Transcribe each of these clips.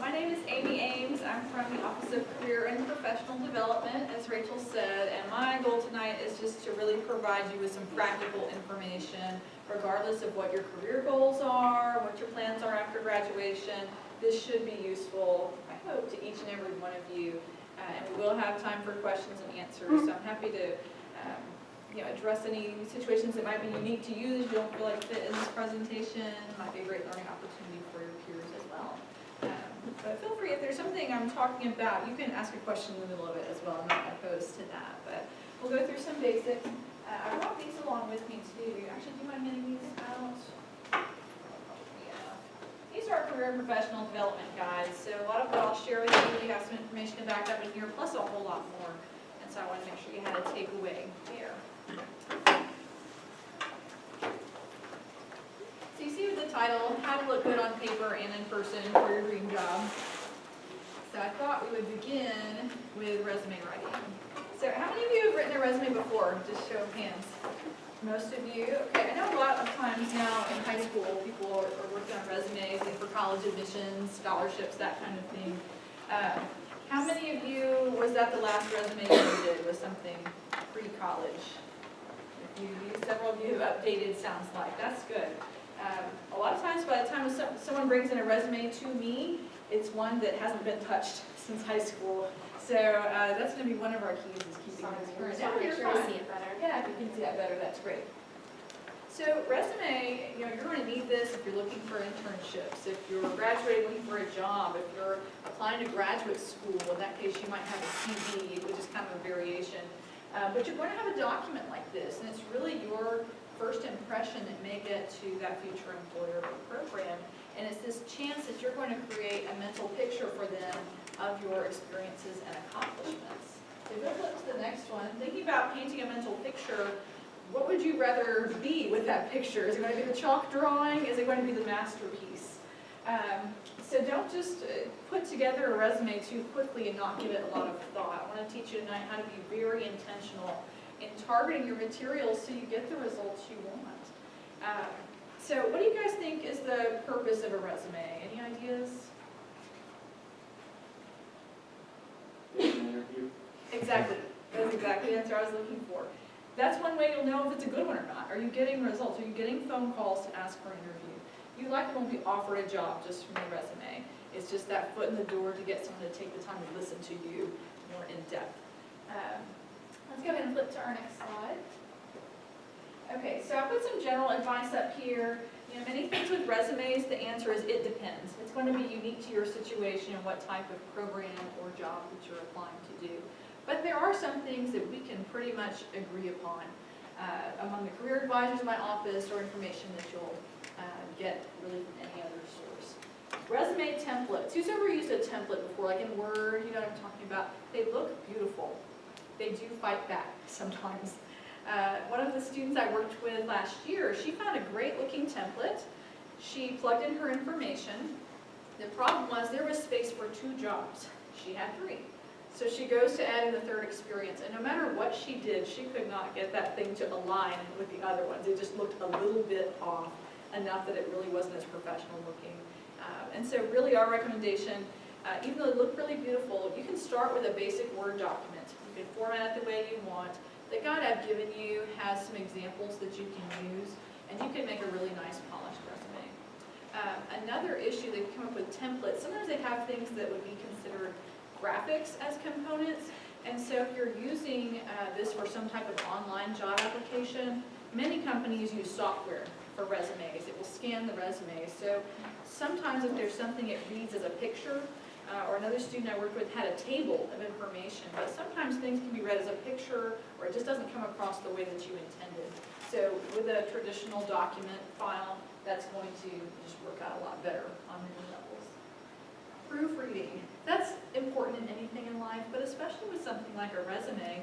My name is Amy Ames. I'm from the Office of Career and Professional Development, as Rachel said, and my goal tonight is just to really provide you with some practical information, regardless of what your career goals are, what your plans are after graduation. This should be useful, I hope, to each and every one of you, and we will have time for questions and answers, so I'm happy to address any situations that might be unique to you that you don't feel like fit in this presentation. It might be a great learning opportunity for your peers as well. But feel free, if there's something I'm talking about, you can ask a question in the middle of it as well. I'm not opposed to that. But we'll go through some basics. I brought these along with me too. Actually, do you mind handing these out? Yeah. These are our career and professional development guides. So a lot of what I'll share with you, we have some information to back up in here, plus a whole lot more. And so I want to make sure you had a takeaway there. So you see with the title, How to Look Good on Paper and in Person for Your Dream Job. So I thought we would begin with resume writing. So how many of you have written a resume before? Just show of hands. Most of you? Okay, I know a lot of times now in high school, people are working on resumes for college admissions, scholarships, that kind of thing. How many of you, was that the last resume you did, was something pre-college? Several of you have updated, sounds like. That's good. A lot of times, by the time someone brings in a resume to me, it's one that hasn't been touched since high school. So that's going to be one of our keys, is keeping this current. So make sure to see it better. Yeah, if you can see that better, that's great. So resume, you're going to need this if you're looking for internships, if you're graduating looking for a job, if you're applying to graduate school. In that case, you might have a CV, which is kind of a variation. But you're going to have a document like this, and it's really your first impression that may get to that future employer or program. And it's this chance that you're going to create a mental picture for them of your experiences and accomplishments. So if you look to the next one, thinking about painting a mental picture, what would you rather be with that picture? Is it going to be the chalk drawing? Is it going to be the masterpiece? So don't just put together a resume too quickly and not give it a lot of thought. I want to teach you tonight how to be very intentional in targeting your materials so you get the results you want. So what do you guys think is the purpose of a resume? Any ideas? Interview. Exactly. That's exactly the answer I was looking for. That's one way you'll know if it's a good one or not. Are you getting results? Are you getting phone calls to ask for an interview? You likely won't be offered a job just from your resume. It's just that foot in the door to get someone to take the time to listen to you more in depth. Let's go ahead and flip to our next slide. Okay, so I put some general advice up here. Many things with resumes, the answer is it depends. It's going to be unique to your situation and what type of program or job that you're applying to do. But there are some things that we can pretty much agree upon among the career advisors in my office, or information that you'll get really from any other source. Resume templates. Who's ever used a template before, like in Word? You know what I'm talking about? They look beautiful. They do fight back sometimes. One of the students I worked with last year, she found a great looking template. She plugged in her information. The problem was there was space for 2 jobs. She had 3. So she goes to add in the 3rd experience, and no matter what she did, she could not get that thing to align with the other ones. It just looked a little bit off, enough that it really wasn't as professional looking. And so really our recommendation, even though they look really beautiful, you can start with a basic Word document. You can format it the way you want. The guide I've given you has some examples that you can use, and you can make a really nice polished resume. Another issue, they come up with templates. Sometimes they have things that would be considered graphics as components, and so if you're using this for some type of online job application, many companies use software for resumes. It will scan the resume. So sometimes if there's something it reads as a picture, or another student I worked with had a table of information, but sometimes things can be read as a picture, or it just doesn't come across the way that you intended. So with a traditional document file, that's going to just work out a lot better on many levels. Proofreading. That's important in anything in life, but especially with something like a resume.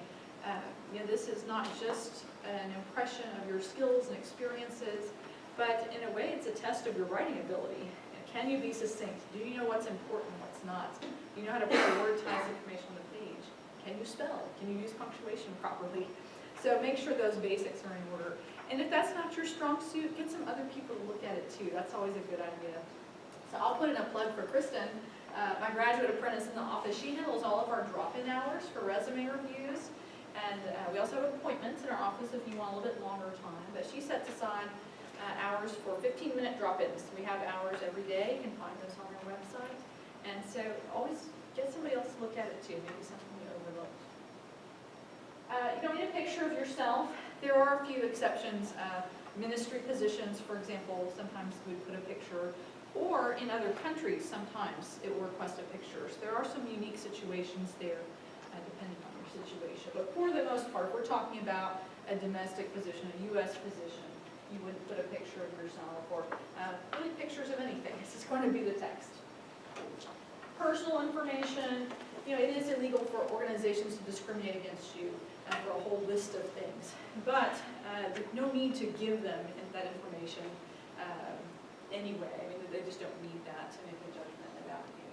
This is not just an impression of your skills and experiences, but in a way it's a test of your writing ability. Can you be succinct? Do you know what's important and what's not? Do you know how to prioritize information on the page? Can you spell? Can you use punctuation properly? So make sure those basics are in order. And if that's not your strong suit, get some other people to look at it too. That's always a good idea. So I'll put in a plug for Kristen, my graduate apprentice in the office. She handles all of our drop-in hours for resume reviews. And we also have appointments in our office if you want a little bit longer time. But she sets aside hours for 15-minute drop-ins. We have hours every day. You can find those on our website. And so always get somebody else to look at it too, maybe something you overlooked. You don't need a picture of yourself. There are a few exceptions. Ministry positions, for example, sometimes we put a picture. Or in other countries, sometimes it will request a picture. So there are some unique situations there, depending on your situation. But for the most part, we're talking about a domestic position, a U.S. position. You wouldn't put a picture of yourself or really pictures of anything. It's just going to be the text. Personal information, you know, it is illegal for organizations to discriminate against you for a whole list of things. But there's no need to give them that information anyway. I mean, they just don't need that to make a judgment about you.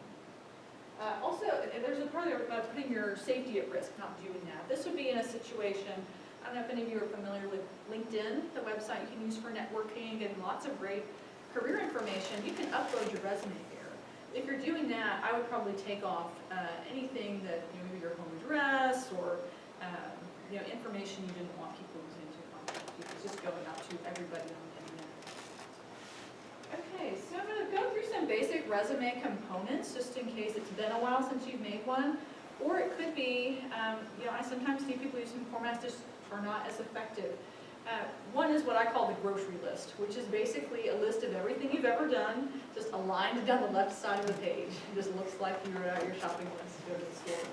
Also, there's a part about putting your safety at risk, not doing that. This would be in a situation, I don't know if any of you are familiar with LinkedIn, the website you can use for networking and lots of great career information. You can upload your resume there. If you're doing that, I would probably take off anything that, you know, maybe your home address or you know, information you didn't want people using to contact you. It's just going out to everybody on the internet. Okay, so I'm going to go through some basic resume components, just in case it's been a while since you've made one. Or it could be, you know, I sometimes see people using formats that just are not as effective. One is what I call the grocery list, which is basically a list of everything you've ever done, just aligned down the left side of the page. It just looks like you wrote out your shopping list to go to the store.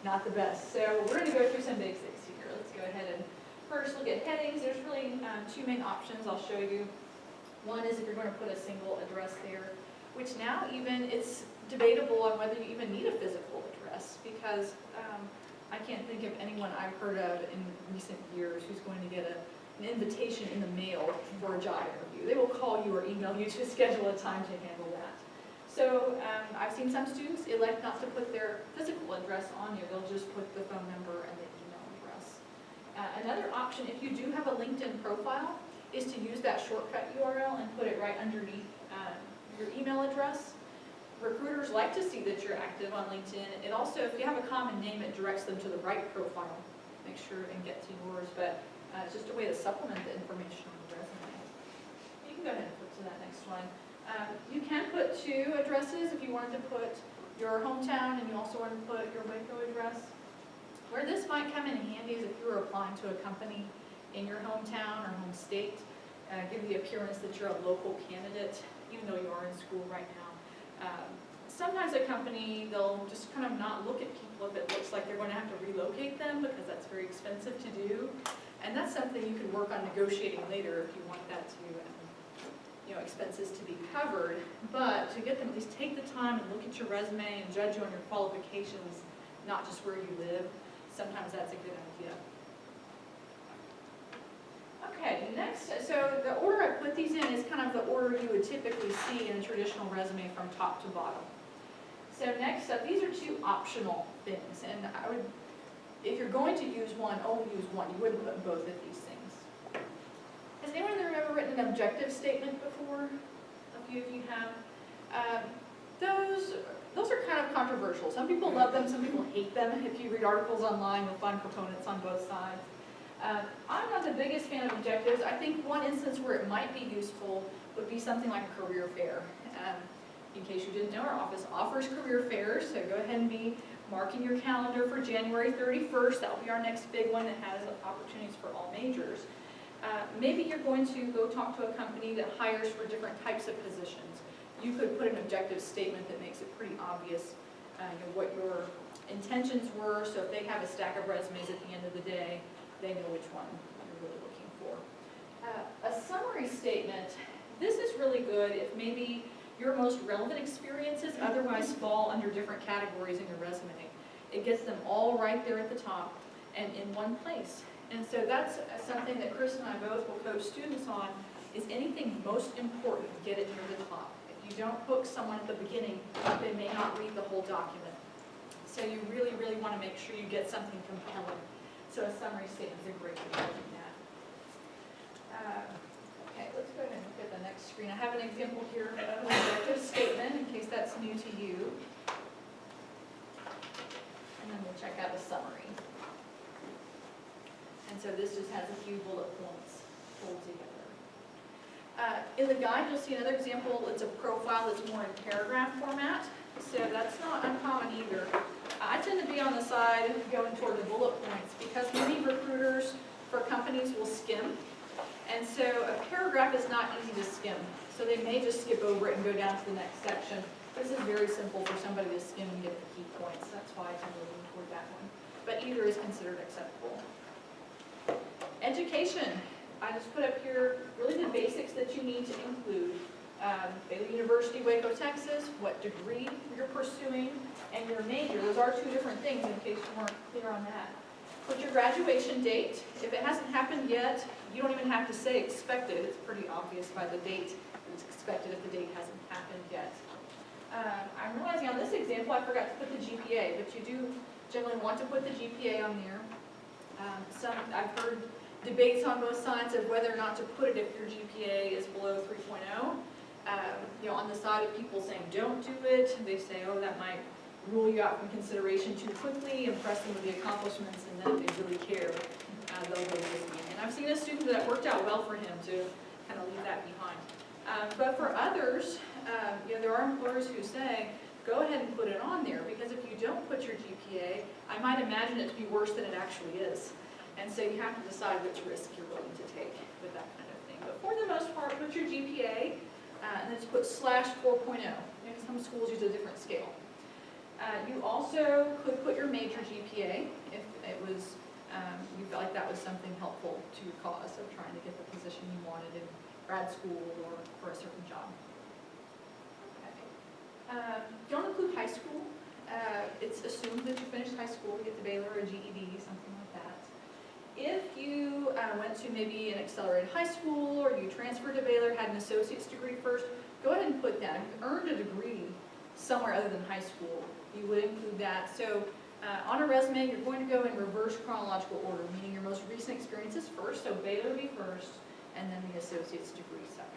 Not the best. So we're going to go through some basics here. Let's go ahead and first look at headings. There's really two main options I'll show you. One is if you're going to put a single address there, which now even it's debatable on whether you even need a physical address, because I can't think of anyone I've heard of in recent years who's going to get an invitation in the mail for a job interview. They will call you or email you to schedule a time to handle that. So I've seen some students elect not to put their physical address on you. They'll just put the phone number and the email address. Another option, if you do have a LinkedIn profile, is to use that shortcut URL and put it right underneath your email address. Recruiters like to see that you're active on LinkedIn. It also, if you have a common name, it directs them to the right profile. Make sure and get to yours, but it's just a way to supplement the information on the resume. You can go ahead and flip to that next one. You can put two addresses if you wanted to put your hometown and you also want to put your Waco address. Where this might come in handy is if you were applying to a company in your hometown or home state, give the appearance that you're a local candidate, even though you are in school right now. Sometimes a company, they'll just kind of not look at people if it looks like they're going to have to relocate them, because that's very expensive to do. And that's something you can work on negotiating later if you want that to, you know, expenses to be covered. But to get them, at least take the time and look at your resume and judge you on your qualifications, not just where you live. Sometimes that's a good idea. Okay, next, so the order I put these in is kind of the order you would typically see in a traditional resume from top to bottom. So next up, these are two optional things, and I would, if you're going to use one, only use one. You wouldn't put both of these things. Has anyone there ever written an objective statement before? A few of you have. Those are kind of controversial. Some people love them, some people hate them. If you read articles online, you'll find proponents on both sides. I'm not the biggest fan of objectives. I think one instance where it might be useful would be something like a career fair. In case you didn't know, our office offers career fairs, so go ahead and be marking your calendar for January 31st. That will be our next big one that has opportunities for all majors. Maybe you're going to go talk to a company that hires for different types of positions. You could put an objective statement that makes it pretty obvious you know, what your intentions were, so if they have a stack of resumes at the end of the day, they know which one you're really looking for. A summary statement, this is really good if maybe your most relevant experiences otherwise fall under different categories in your resume. It gets them all right there at the top and in one place. And so that's something that Chris and I both will coach students on, is anything most important, get it near the top. If you don't hook someone at the beginning, they may not read the whole document. So you really, really want to make sure you get something compelling. So a summary statement is a great way of doing that. Okay, let's go ahead and look at the next screen. I have an example here of an objective statement in case that's new to you. And then we'll check out a summary. And so this just has a few bullet points pulled together. In the guide, you'll see another example. It's a profile that's more in paragraph format. So that's not uncommon either. I tend to be on the side going toward the bullet points because many recruiters for companies will skim. And so a paragraph is not easy to skim. So they may just skip over it and go down to the next section. This is very simple for somebody to skim and get the key points. That's why I tend to lean toward that one. But either is considered acceptable. Education. I just put up here really the basics that you need to include. Baylor University, Waco, Texas, what degree you're pursuing, and your major. Those are two different things in case you weren't clear on that. Put your graduation date. If it hasn't happened yet, you don't even have to say expected. It's pretty obvious by the date it's expected if the date hasn't happened yet. I'm realizing on this example I forgot to put the GPA, but you do generally want to put the GPA on there. I've heard debates on both sides of whether or not to put it if your GPA is below 3.0. On the side of people saying don't do it, they say, oh, that might rule you out from consideration too quickly, impress them with the accomplishments, and then if they really care, they'll go with me. And I've seen a student that worked out well for him to kind of leave that behind. But for others, there are employers who say, go ahead and put it on there, because if you don't put your GPA, I might imagine it to be worse than it actually is. And so you have to decide which risk you're willing to take with that kind of thing. But for the most part, put your GPA, and then just put /4.0. Some schools use a different scale. You also could put your major GPA if it was, you felt like that was something helpful to your cause of trying to get the position you wanted in grad school or for a certain job. Okay. Don't include high school. It's assumed that you finished high school to get the Baylor or GED, something like that. If you went to maybe an accelerated high school or you transferred to Baylor, had an associate's degree first, go ahead and put that. If you earned a degree somewhere other than high school, you would include that. So on a resume, you're going to go in reverse chronological order, meaning your most recent experience is first, so Baylor would be first, and then the associate's degree second.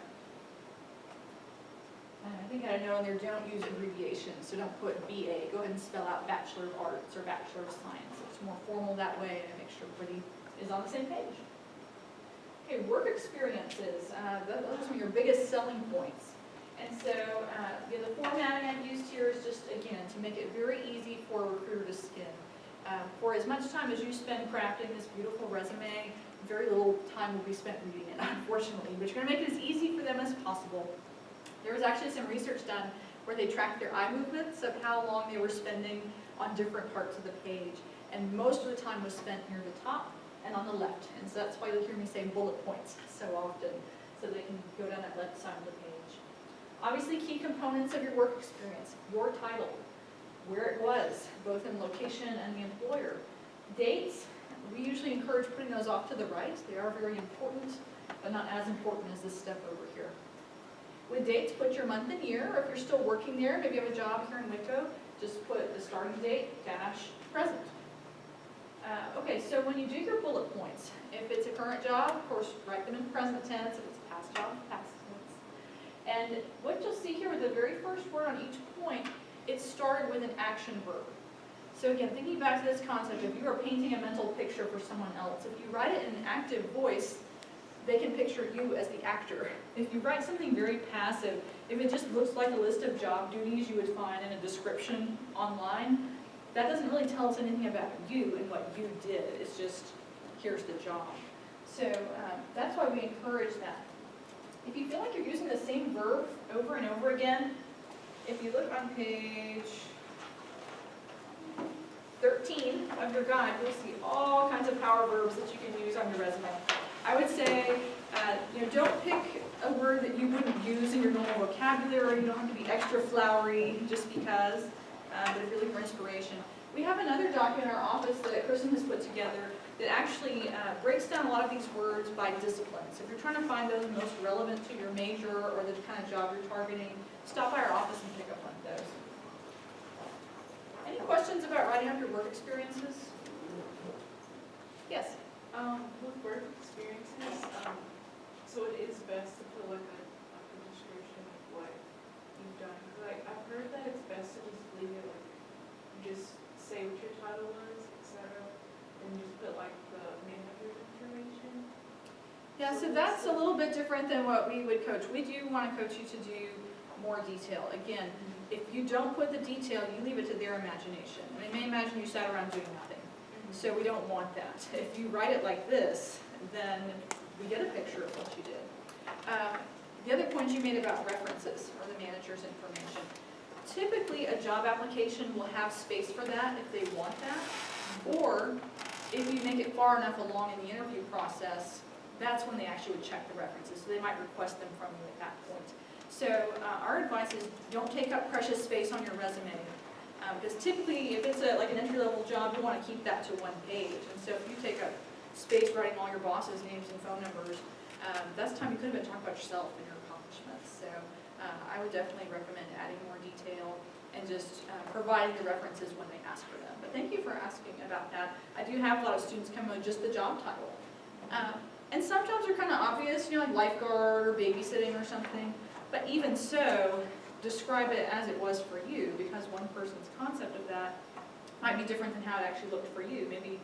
I think I know in there, don't use abbreviations, so don't put BA. Go ahead and spell out Bachelor of Arts or Bachelor of Science. It's more formal that way, and make sure everybody is on the same page. Okay, work experiences. Those are some of your biggest selling points. And so the formatting I've used here is just, again, to make it very easy for a recruiter to skim. For as much time as you spend crafting this beautiful resume, very little time will be spent reading it, unfortunately. But you're going to make it as easy for them as possible. There was actually some research done where they tracked their eye movements of how long they were spending on different parts of the page. And most of the time was spent near the top and on the left. And so that's why you'll hear me say bullet points so often, so they can go down that left side of the page. Obviously, key components of your work experience: your title, where it was, both in location and the employer. Dates, we usually encourage putting those off to the right. They are very important, but not as important as this step over here. With dates, put your month and year, or if you're still working there, maybe you have a job here in Waco, just put the starting date, -present. Okay, so when you do your bullet points, if it's a current job, of course, write them in present tense. If it's a past job, past tense. And what you'll see here with the very first word on each point, it started with an action verb. So again, thinking back to this concept, if you are painting a mental picture for someone else, if you write it in an active voice, they can picture you as the actor. If you write something very passive, if it just looks like a list of job duties you would find in a description online, that doesn't really tell us anything about you and what you did. It's just, here's the job. So that's why we encourage that. If you feel like you're using the same verb over and over again, if you look on page 13 of your guide, you'll see all kinds of power verbs that you can use on your resume. I would say, don't pick a word that you wouldn't use in your normal vocabulary. You don't have to be extra flowery just because, but if you're looking for inspiration. We have another document in our office that Kristen has put together that actually breaks down a lot of these words by discipline. So if you're trying to find those most relevant to your major or the kind of job you're targeting, stop by our office and pick up one of those. Any questions about writing up your work experiences? Yes? With work experiences, so it is best to put like a so that's a little bit different than what we would coach. We do want to coach you to do more detail. Again, if you don't put the detail, you leave it to their imagination. And they may imagine you sat around doing nothing. So we don't want that. If you write it like this, then we get a picture of what you did. The other point you made about references or the manager's information. Typically, a job application will have space for that if they want that. Or if you make it far enough along in the interview process, that's when they actually would check the references. So they might request them from you at that point. So our advice is don't take up precious space on your resume. Because typically, if it's like an entry-level job, you want to keep that to one page. And so if you take up space writing all your boss's names and phone numbers, that's time you could have been talking about yourself and your accomplishments. So I would definitely recommend adding more detail and just providing the references when they ask for them. But thank you for asking about that. I do have a lot of students come with just the job title. And some jobs are kind of obvious, like lifeguard or babysitting or something. But even so, describe it as it was for you, because one person's concept of that might be different than how it actually looked for you. Maybe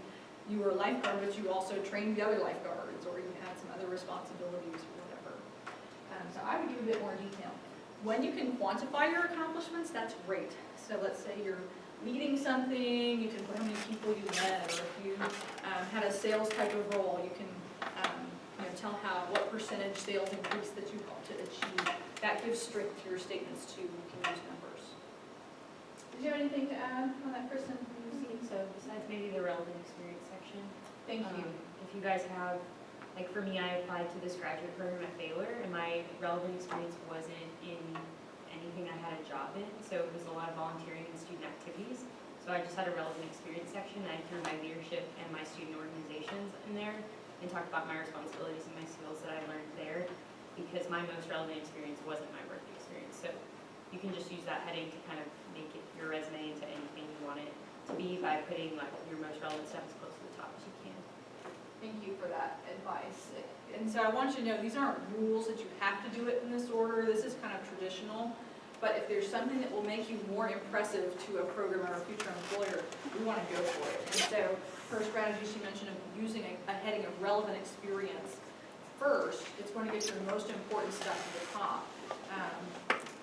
you were a lifeguard, but you also trained the other lifeguards, or you had some other responsibilities or whatever. So I would give a bit more detail. When you can quantify your accomplishments, that's great. So let's say you're leading something, you can put how many people you led, or if you had a sales type of role, you can tell what percentage sales increase that you helped to achieve. That gives strength to your statements too. You can use numbers. Did you have anything to add on that, Kristen? So besides maybe the relevant experience section. Thank you. If you guys have, like for me, I applied to this graduate program at Baylor, and my relevant experience wasn't in anything I had a job in, so it was a lot of volunteering and student activities. So I just had a relevant experience section. I threw my leadership and my student organizations in there and talked about my responsibilities and my skills that I learned there, because my most relevant experience wasn't my work experience. So you can just use that heading to kind of make it your resume into anything you want it to be by putting like your most relevant stuff as close to the top as you can. Thank you for that advice. And so I want you to know these aren't rules that you have to do it in this order. This is kind of traditional. But if there's something that will make you more impressive to a program or a future employer, we want to go for it. And so her strategy she mentioned of using a heading of relevant experience first, it's going to get your most important stuff at the top.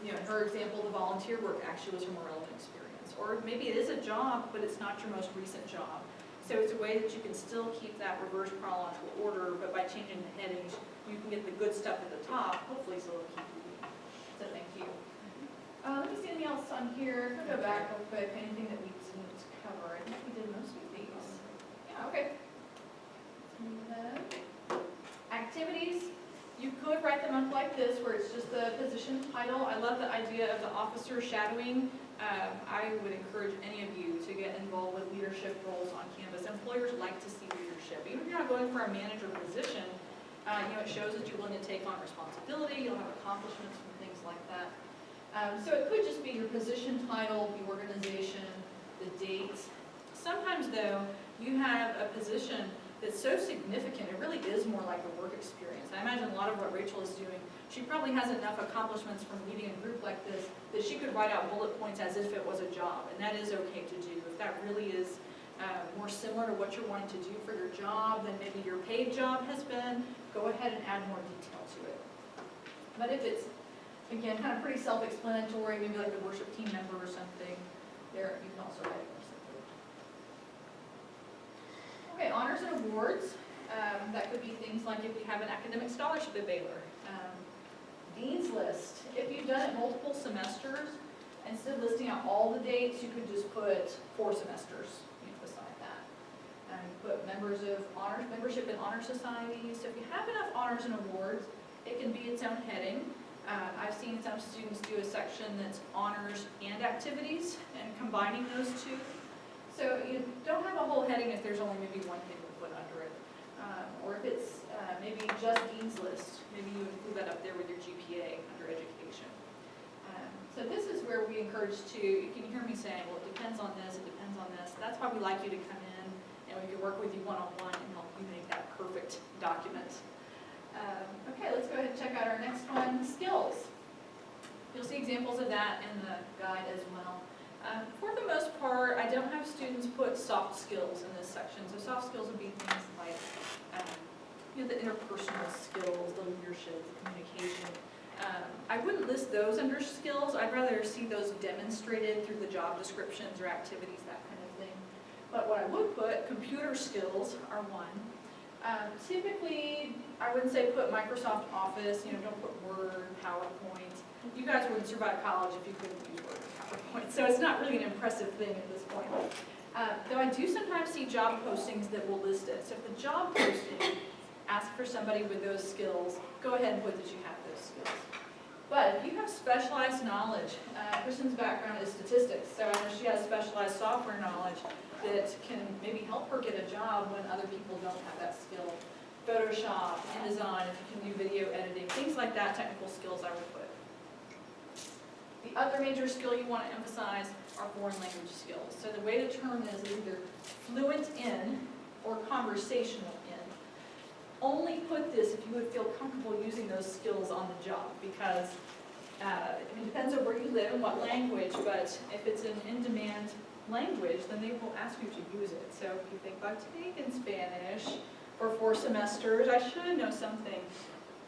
In her example, the volunteer work actually was from a relevant experience. Or maybe it is a job, but it's not your most recent job. So it's a way that you can still keep that reverse chronological order, but by changing the headings, you can get the good stuff at the top, hopefully so it'll keep moving. So thank you. Let me see anything else on here. I'll go back real quick. Anything that we didn't cover. I think we did most of these. Yeah, okay. Activities. You could write them up like this, where it's just the position title. I love the idea of the officer shadowing. I would encourage any of you to get involved with leadership roles on campus. Employers like to see leadership. Even if you're not going for a manager position, it shows that you're willing to take on responsibility. You'll have accomplishments and things like that. So it could just be your position title, the organization, the dates. Sometimes, though, you have a position that's so significant, it really is more like a work experience. I imagine a lot of what Rachel is doing, she probably has enough accomplishments from leading a group like this that she could write out bullet points as if it was a job, and that is okay to do. If that really is more similar to what you're wanting to do for your job than maybe your paid job has been, go ahead and add more detail to it. But if it's, again, kind of pretty self-explanatory, maybe like a worship team member or something, there you can also write more simply. Okay, honors and awards. That could be things like if you have an academic scholarship at Baylor. Dean's list. If you've done it multiple semesters, instead of listing out all the dates, you could just put 4 semesters beside that. Put members of honors, membership in honor societies. So if you have enough honors and awards, it can be its own heading. I've seen some students do a section that's honors and activities and combining those two. So you don't have a whole heading if there's only maybe one thing to put under it. Or if it's maybe just Dean's List, maybe you include that up there with your GPA under education. So this is where we encourage you can hear me saying, well, it depends on this, it depends on this. That's why we like you to come in and we can work with you one-on-one and help you make that perfect document. Okay, let's go ahead and check out our next one, skills. You'll see examples of that in the guide as well. For the most part, I don't have students put soft skills in this section. So soft skills would be things like the interpersonal skills, the leadership, the communication. I wouldn't list those under skills. I'd rather see those demonstrated through the job descriptions or activities, that kind of thing. But what I would put, computer skills are one. Typically, I wouldn't say put Microsoft Office, don't put Word, PowerPoint. You guys wouldn't survive college if you couldn't use Word or PowerPoint, so it's not really an impressive thing at this point. Though I do sometimes see job postings that will list it. So if the job posting asks for somebody with those skills, go ahead and put that you have those skills. But if you have specialized knowledge, Kristen's background is statistics, so I know she has specialized software knowledge that can maybe help her get a job when other people don't have that skill. Photoshop, InDesign, if you can do video editing, things like that, technical skills I would put. The other major skill you want to emphasize are foreign language skills. So the way to term this is either fluent in or conversational in. Only put this if you would feel comfortable using those skills on the job, because it depends on where you live and what language, but if it's an in-demand language, then they will ask you to use it. So if you think, I've taken Spanish for 4 semesters, I should know something.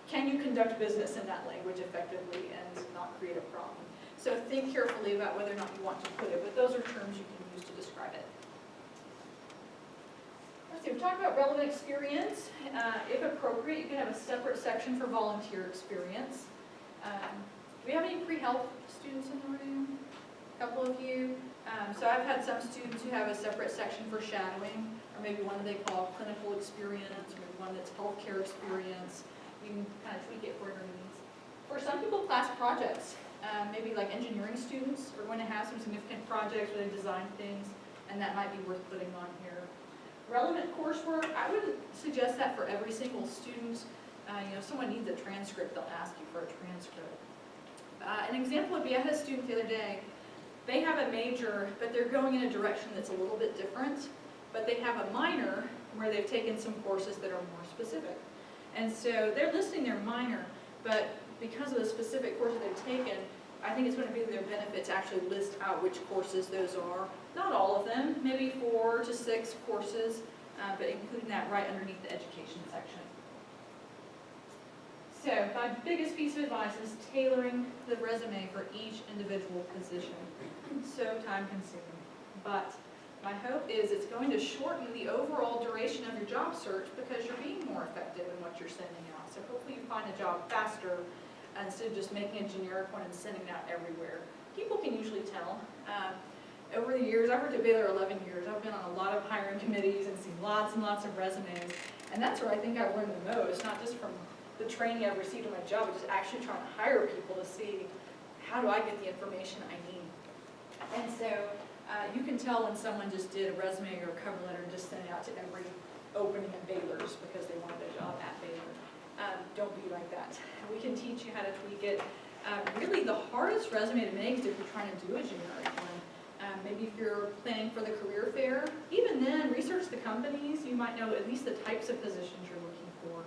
Can you conduct business in that language effectively and not create a problem? So think carefully about whether or not you want to put it, but those are terms you can use to describe it. Let's see, we're talking about relevant experience. If appropriate, you can have a separate section for volunteer experience. Do we have any pre-health students in the room? A couple of you. So I've had some students who have a separate section for shadowing, or maybe one that they call clinical experience, or maybe one that's healthcare experience. You can kind of tweak it for your needs. For some people, class projects. Maybe like engineering students are going to have some significant projects where they design things, and that might be worth putting on here. Relevant coursework, I wouldn't suggest that for every single student. If someone needs a transcript, they'll ask you for a transcript. An example would be, I had a student the other day. They have a major, but they're going in a direction that's a little bit different, but they have a minor where they've taken some courses that are more specific. And so they're listing their minor, but because of the specific courses they've taken, I think it's going to be to their benefit to actually list out which courses those are. Not all of them, maybe 4 to 6 courses, but including that right underneath the education section. So my biggest piece of advice is tailoring the resume for each individual position. So time consuming. But my hope is it's going to shorten the overall duration of your job search because you're being more effective in what you're sending out. So hopefully you find a job faster instead of just making a generic one and sending it out everywhere. People can usually tell. Over the years, I've worked at Baylor 11 years. I've been on a lot of hiring committees and seen lots and lots of resumes. And that's where I think I've learned the most, not just from the training I've received in my job, but just actually trying to hire people to see how do I get the information I need. And so you can tell when someone just did a resume or a cover letter and just sent it out to every opening at Baylor's because they wanted a job at Baylor. Don't be like that. We can teach you how to tweak it. Really, the hardest resume to make is if you're trying to do a generic one. Maybe if you're planning for the career fair, even then, research the companies. You might know at least the types of positions you're looking for.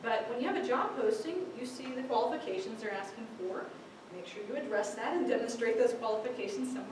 But when you have a job posting, you see the qualifications they're asking for. Make sure you address that and demonstrate those qualifications somewhere.